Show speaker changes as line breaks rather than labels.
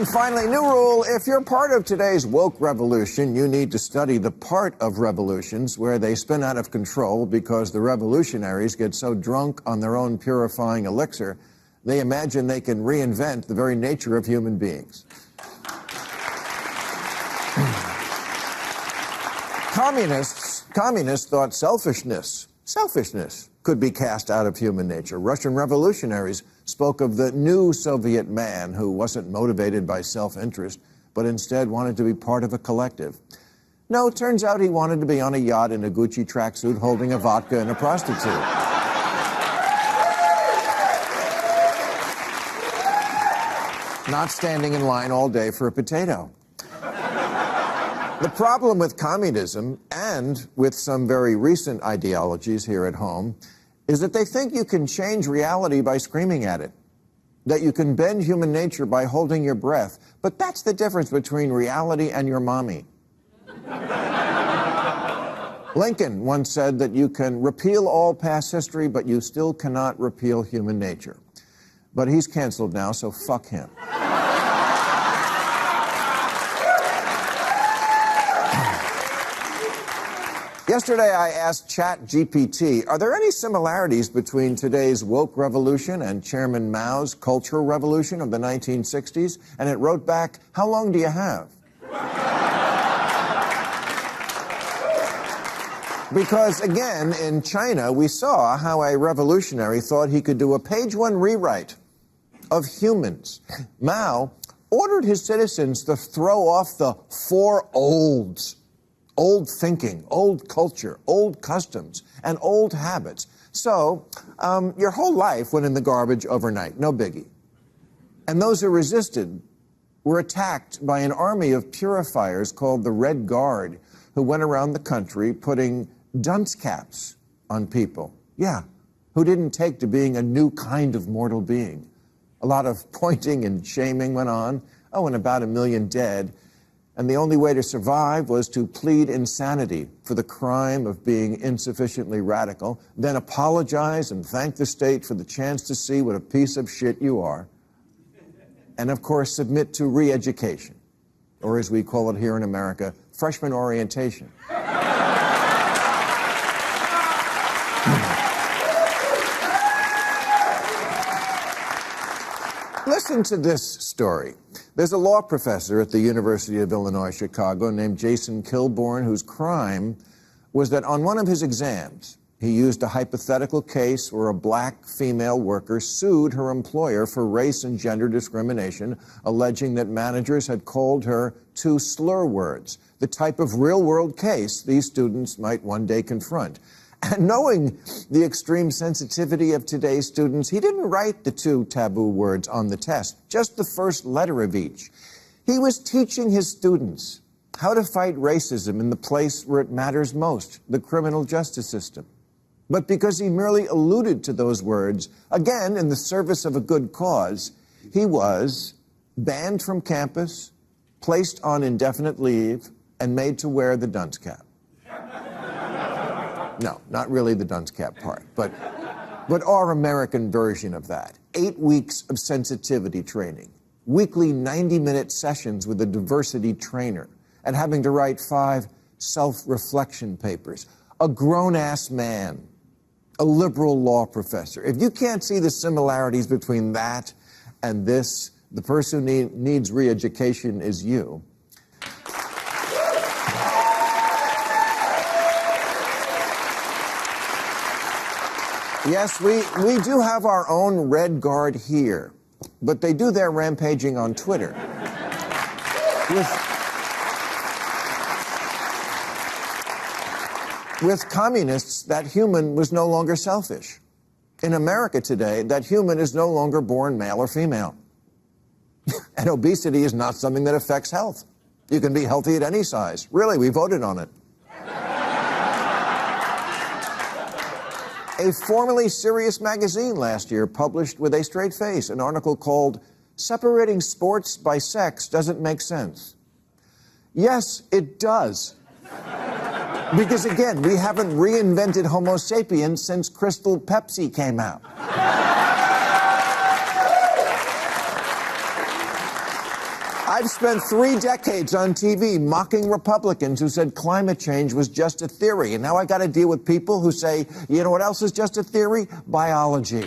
And finally, new rule, if you're part of today's woke revolution, you need to study the part of revolutions where they spin out of control because the revolutionaries get so drunk on their own purifying elixir, they imagine they can reinvent the very nature of human beings. Communists thought selfishness could be cast out of human nature. Russian revolutionaries spoke of the new Soviet man who wasn't motivated by self-interest, but instead wanted to be part of a collective. No, it turns out he wanted to be on a yacht in a Gucci tracksuit holding a vodka and a prostitute. Not standing in line all day for a potato. The problem with communism, and with some very recent ideologies here at home, is that they think you can change reality by screaming at it, that you can bend human nature by holding your breath. But that's the difference between reality and your mommy. Lincoln once said that you can repeal all past history, but you still cannot repeal human nature. But he's canceled now, so fuck him. Yesterday, I asked ChatGPT, are there any similarities between today's woke revolution and Chairman Mao's Cultural Revolution of the 1960s? And it wrote back, how long do you have? Because, again, in China, we saw how a revolutionary thought he could do a page-one rewrite of humans. Mao ordered his citizens to throw off the four olds. Old thinking, old culture, old customs, and old habits. So, your whole life went in the garbage overnight, no biggie. And those who resisted were attacked by an army of purifiers called the Red Guard, who went around the country putting dunce caps on people. Yeah, who didn't take to being a new kind of mortal being. A lot of pointing and shaming went on. Oh, and about 1 million dead. And the only way to survive was to plead insanity for the crime of being insufficiently radical, then apologize and thank the state for the chance to see what a piece of shit you are, and of course submit to re-education, or as we call it here in America, freshman orientation. Listen to this story. There's a law professor at the University of Illinois, Chicago, named Jason Kilborn, whose crime was that on one of his exams, he used a hypothetical case where a black female worker sued her employer for race and gender discrimination, alleging that managers had called her 2 slur words, the type of real-world case these students might one day confront. And knowing the extreme sensitivity of today's students, he didn't write the 2 taboo words on the test, just the first letter of each. He was teaching his students how to fight racism in the place where it matters most, the criminal justice system. But because he merely alluded to those words, again, in the service of a good cause, he was banned from campus, placed on indefinite leave, and made to wear the dunce cap. No, not really the dunce cap part, but our American version of that. 8 weeks of sensitivity training, weekly 90-minute sessions with a diversity trainer, and having to write 5 self-reflection papers. A grown-ass man, a liberal law professor. If you can't see the similarities between that and this, the person who needs re-education is you. Yes, we do have our own Red Guard here, but they do their rampaging on Twitter. With communists, that human was no longer selfish. In America today, that human is no longer born male or female. And obesity is not something that affects health. You can be healthy at any size. Really, we voted on it. A formerly serious magazine last year published with a straight face an article called "Separating Sports by Sex Doesn't Make Sense." Yes, it does. Because again, we haven't reinvented Homo sapiens since Crystal Pepsi came out. I've spent 3 decades on TV mocking Republicans who said climate change was just a theory. And now I got to deal with people who say, you know what else is just a theory? Biology.